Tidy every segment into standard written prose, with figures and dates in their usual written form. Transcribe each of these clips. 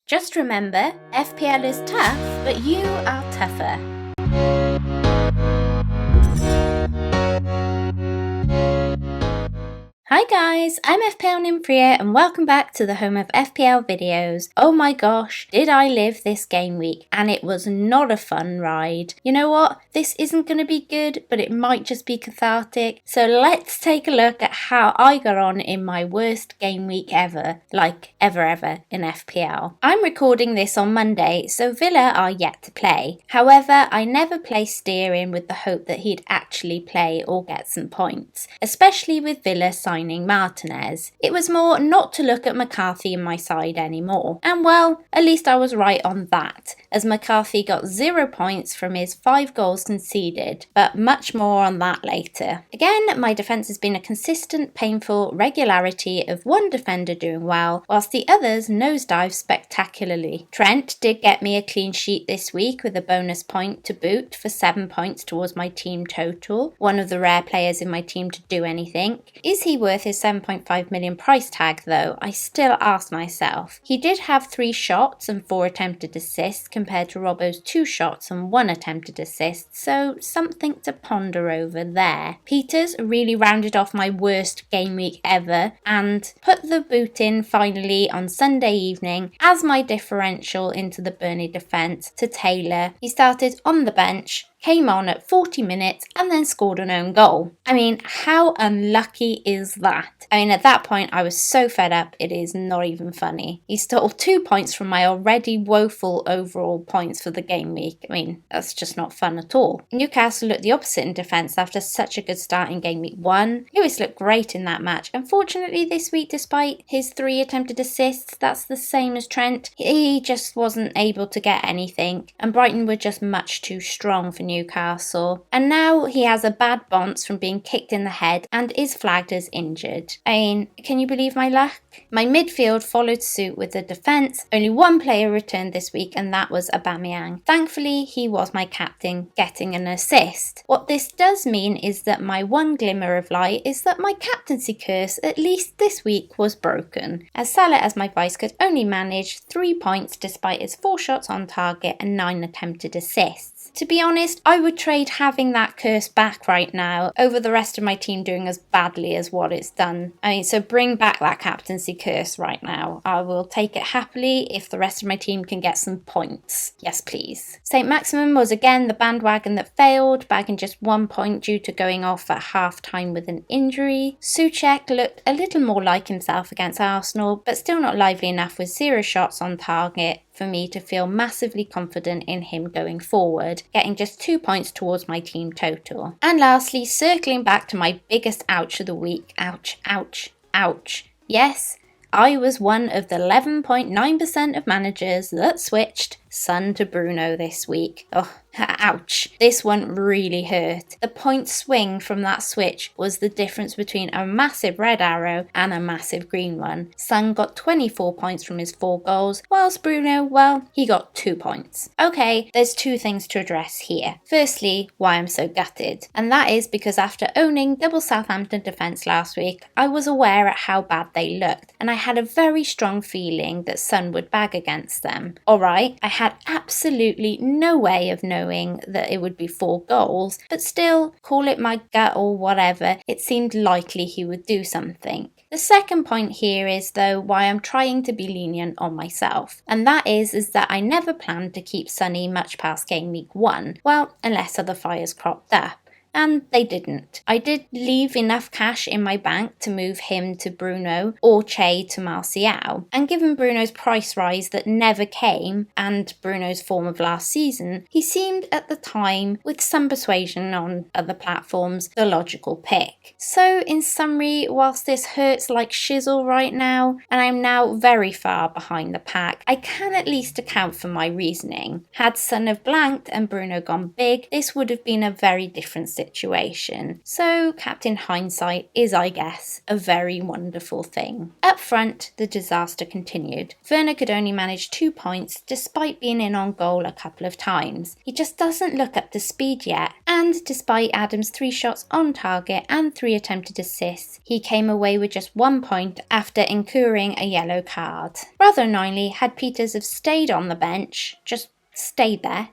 Just remember, FPL is tough, but you are tougher. Hi guys, I'm FPL Nympria and welcome back to the home of FPL videos. Oh my gosh, did I live this game week, and it was not a fun ride. You know what, this isn't going to be good, but it might just be cathartic. So let's take a look at how I got on in my worst game week ever, like ever in FPL. I'm recording this on Monday, so Villa are yet to play. However, I never placed Steer in with the hope that he'd actually play or get some points, especially with Villa signing Martinez. It was more not to look at McCarthy in my side anymore. And well, at least I was right on that, as McCarthy got 0 points from his 5 goals conceded, but much more on that later. Again, my defence has been a consistent, painful regularity of one defender doing well, whilst the others nosedive spectacularly. Trent did get me a clean sheet this week with a bonus point to boot for 7 points towards my team total, one of the rare players in my team to do anything. Is he worth his 7.5 million price tag though? I still ask myself. He did have 3 shots and 4 attempted assists compared to Robbo's 2 shots and 1 attempted assist, so something to ponder over there. Peters really rounded off my worst game week ever and put the boot in finally on Sunday evening as my differential into the Burnley defence to Taylor. He started on the bench, came on at 40 minutes and then scored an own goal. I mean, how unlucky is that? I mean, at that point I was so fed up it is not even funny. He stole 2 points from my already woeful overall points for the game week. I mean, that's just not fun at all. Newcastle looked the opposite in defence after such a good start in game week 1. Lewis looked great in that match. Unfortunately this week, despite his 3 attempted assists, that's the same as Trent. He just wasn't able to get anything, and Brighton were just much too strong for Newcastle. And now he has a bad bounce from being kicked in the head and is flagged as injured. I mean, can you believe my luck? My midfield followed suit with the defence. Only one player returned this week and that was Aubameyang. Thankfully, he was my captain, getting an assist. What this does mean is that my one glimmer of light is that my captaincy curse, at least this week, was broken, as Salah as my vice could only manage 3 points despite his 4 shots on target and 9 attempted assists. To be honest, I would trade having that curse back right now over the rest of my team doing as badly as what it's done. I mean, so bring back that captaincy curse right now. I will take it happily if the rest of my team can get some points. Yes, please. St. Maximin was again the bandwagon that failed, bagging just 1 point due to going off at half-time with an injury. Souček looked a little more like himself against Arsenal, but still not lively enough with 0 shots on target for me to feel massively confident in him going forward, getting just 2 points towards my team total. And lastly, circling back to my biggest ouch of the week. Ouch. Yes, I was one of the 11.9% of managers that switched Son to Bruno this week. Oh, ouch. This one really hurt. The point swing from that switch was the difference between a massive red arrow and a massive green one. Son got 24 points from his 4 goals, whilst Bruno, well, he got 2 points. Okay, there's 2 things to address here. Firstly, why I'm so gutted. And that is because after owning double Southampton defence last week, I was aware at how bad they looked, and I had a very strong feeling that Son would bag against them. Alright, I had absolutely no way of knowing that it would be 4 goals, but still, call it my gut or whatever, it seemed likely he would do something. The second point here is, though, why I'm trying to be lenient on myself, and that is that I never planned to keep Sonny much past game week 1, well, unless other fires cropped up. And they didn't. I did leave enough cash in my bank to move him to Bruno or Che to Martial, and given Bruno's price rise that never came and Bruno's form of last season, he seemed at the time, with some persuasion on other platforms, the logical pick. So in summary, whilst this hurts like shizzle right now, and I'm now very far behind the pack, I can at least account for my reasoning. Had Son have blanked and Bruno gone big, this would have been a very different situation. So captain hindsight is, I guess, a very wonderful thing. Up front, the disaster continued. Werner could only manage 2 points despite being in on goal a couple of times. He just doesn't look up to speed yet, and despite Adam's 3 shots on target and 3 attempted assists, he came away with just 1 point after incurring a yellow card. Rather annoyingly, had Peters have stayed on the bench, just stayed there,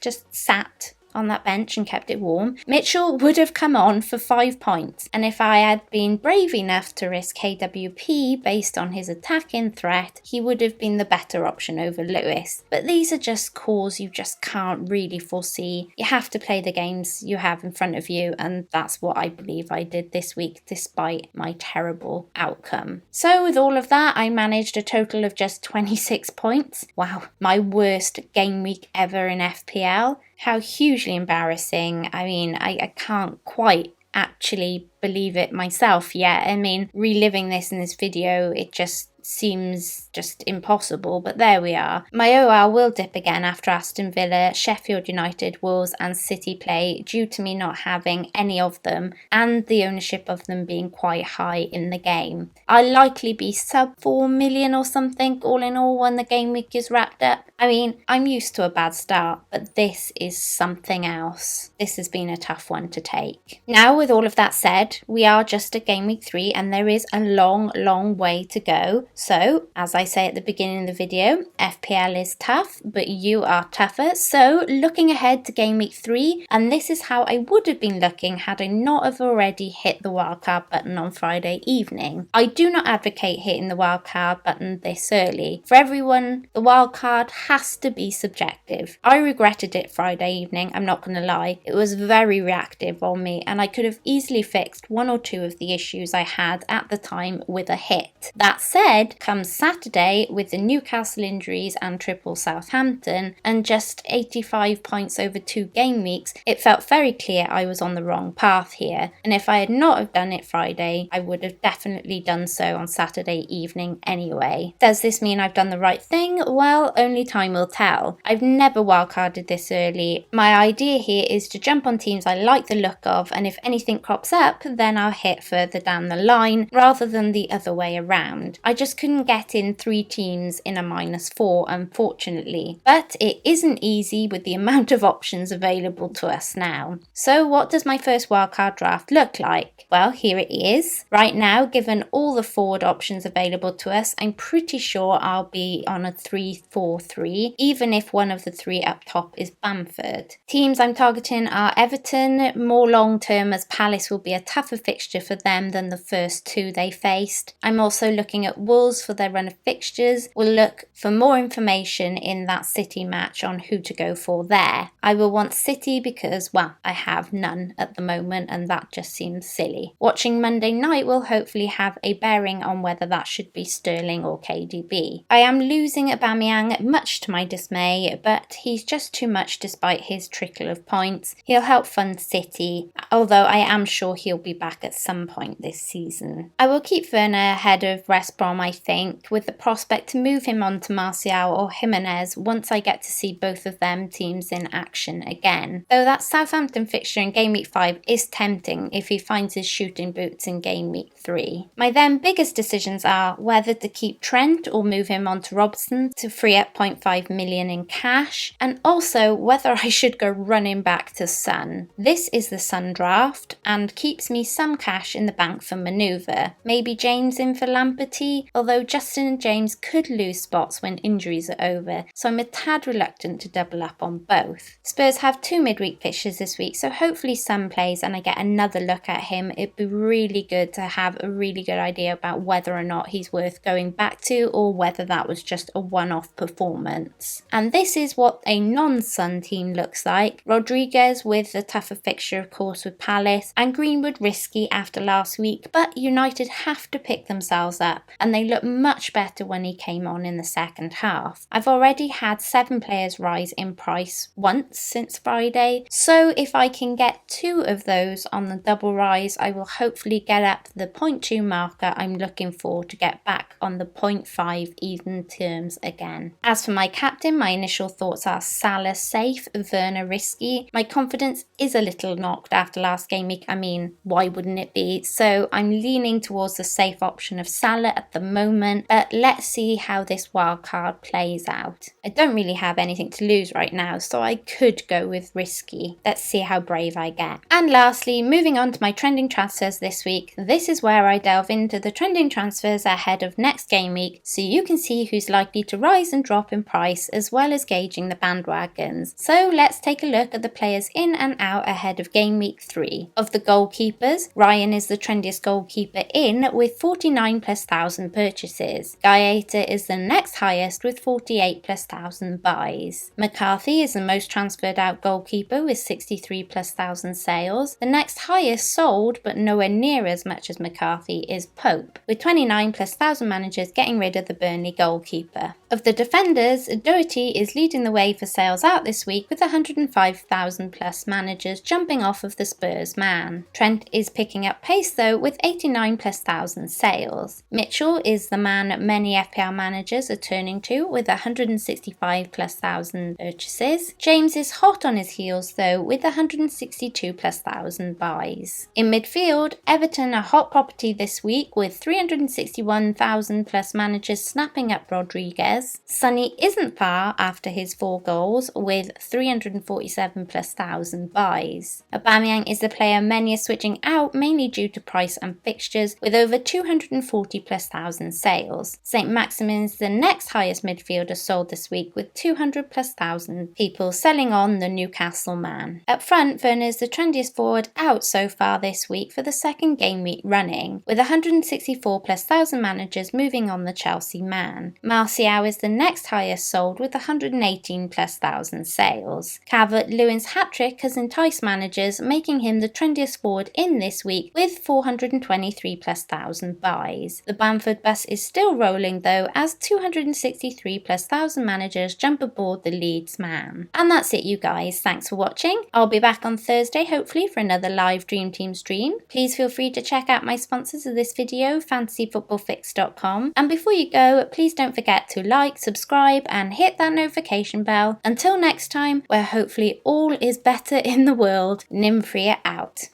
just sat on that bench and kept it warm, Mitchell would have come on for 5 points, and if I had been brave enough to risk KWP based on his attacking threat, he would have been the better option over Lewis. But these are just calls you just can't really foresee. You have to play the games you have in front of you, and that's what I believe I did this week despite my terrible outcome. So with all of that, I managed a total of just 26 points. Wow, my worst game week ever in FPL. How hugely embarrassing. I mean, I can't quite actually believe it myself yet. I mean, reliving this in this video, it just seems just impossible, but there we are. My OL will dip again after Aston Villa, Sheffield United, Wolves and City play due to me not having any of them and the ownership of them being quite high in the game. I'll likely be sub 4 million or something all in all when the game week is wrapped up. I mean, I'm used to a bad start, but this is something else. This has been a tough one to take. Now, with all of that said, we are just at game week 3 and there is a long way to go. So, as I say at the beginning of the video, FPL is tough, but you are tougher. So, looking ahead to game week 3, and this is how I would have been looking had I not have already hit the wildcard button on Friday evening. I do not advocate hitting the wildcard button this early. For everyone, the wildcard has to be subjective. I regretted it Friday evening, I'm not going to lie. It was very reactive on me, and I could have easily fixed 1 or 2 of the issues I had at the time with a hit. That said, come Saturday, with the Newcastle injuries and triple Southampton and just 85 points over 2 game weeks, it felt very clear I was on the wrong path here, and if I had not have done it Friday, I would have definitely done so on Saturday evening anyway. Does this mean I've done the right thing? Well, only time will tell. I've never wildcarded this early. My idea here is to jump on teams I like the look of, and if anything crops up, then I'll hit further down the line rather than the other way around. I just couldn't get in 3 teams in a -4, unfortunately. But it isn't easy with the amount of options available to us now. So what does my first wildcard draft look like? Well, here it is. Right now, given all the forward options available to us, I'm pretty sure I'll be on a 3-4-3, even if one of the 3 up top is Bamford. Teams I'm targeting are Everton, more long term as Palace will be a tougher fixture for them than the first 2 they faced. I'm also looking at Wolves for their run of fixtures. We'll look for more information in that City match on who to go for there. I will want City because, well, I have none at the moment and that just seems silly. Watching Monday night will hopefully have a bearing on whether that should be Sterling or KDB. I am losing Aubameyang, much to my dismay, but he's just too much despite his trickle of points. He'll help fund City, although I am sure he'll be back at some point this season. I will keep Werner ahead of West Brom, I think, with the prospect to move him on to Martial or Jimenez once I get to see both of them teams in action again. Though that Southampton fixture in game week 5 is tempting if he finds his shooting boots in game week 3. My then biggest decisions are whether to keep Trent or move him on to Robson to free up 0.5 million in cash, and also whether I should go running back to Son. This is the Son draft and keeps me some cash in the bank for manoeuvre. Maybe James in for Lamperty, although Justin and James could lose spots when injuries are over, so I'm a tad reluctant to double up on both. Spurs have 2 midweek fixtures this week, so hopefully Son plays and I get another look at him. It'd be really good to have a really good idea about whether or not he's worth going back to or whether that was just a one-off performance. And this is what a non-Son team looks like. Rodriguez with the tougher fixture of course with Palace, and Greenwood risky after last week, but United have to pick themselves up and they looked much better when he came on in the second half. I've already had 7 players rise in price once since Friday, so if I can get 2 of those on the double rise, I will hopefully get up to the 0.2 marker I'm looking for to get back on the 0.5 even terms again. As for my captain, my initial thoughts are Salah safe, Werner risky. My confidence is a little knocked after last game week. I mean, why wouldn't it be? So I'm leaning towards the safe option of Salah at the moment, but let's see how this wildcard plays out. I don't really have anything to lose right now, so I could go with risky. Let's see how brave I get. And lastly, moving on to my trending transfers this week, this is where I delve into the trending transfers ahead of next game week, so you can see who's likely to rise and drop in price, as well as gauging the bandwagons. So let's take a look at the players in and out ahead of game week 3. Of the goalkeepers, Ryan is the trendiest goalkeeper in with 49 plus 1,000 purchases. Gaeta is the next highest with 48 plus 1,000 buys. McCarthy is the most transferred out goalkeeper with 63 plus 1,000 sales. The next highest sold, but nowhere near as much as McCarthy, is Pope, with 29 plus 1,000 managers getting rid of the Burnley goalkeeper. Of the defenders, Doherty is leading the way for sales out this week with 105,000 plus managers jumping off of the Spurs man. Trent is picking up pace though with 89 plus 1,000 sales. Mitchell is the man many FPL managers are turning to with 165 plus 1,000 purchases. James is hot on his heels though with 162 plus 1,000 buys. In midfield, Everton are hot property this week with 361,000 plus managers snapping up Rodriguez. Sonny isn't far after his 4 goals with 347 plus 1,000 buys. Aubameyang is the player many are switching out mainly due to price and fixtures with over 240 plus 1,000 sales. St. Maximin's the next highest midfielder sold this week with 200 plus 1,000 people selling on the Newcastle man. Up front, Werner is the trendiest forward out so far this week for the second game week running, with 164 plus 1,000 managers moving on the Chelsea man. Martial is the next highest sold with 118 plus 1,000 sales. Calvert-Lewin's hat-trick has enticed managers, making him the trendiest forward in this week with 423 plus 1,000 buys. The Bamford bus is still rolling though, as 263 plus 1,000 managers jump aboard the Leeds man. And that's it you guys, thanks for watching. I'll be back on Thursday hopefully for another live Dream Team stream. Please feel free to check out my sponsors of this video, fantasyfootballfix.com, and before you go, please don't forget to like, subscribe and hit that notification bell. Until next time, where hopefully all is better in the world, Nymphria out.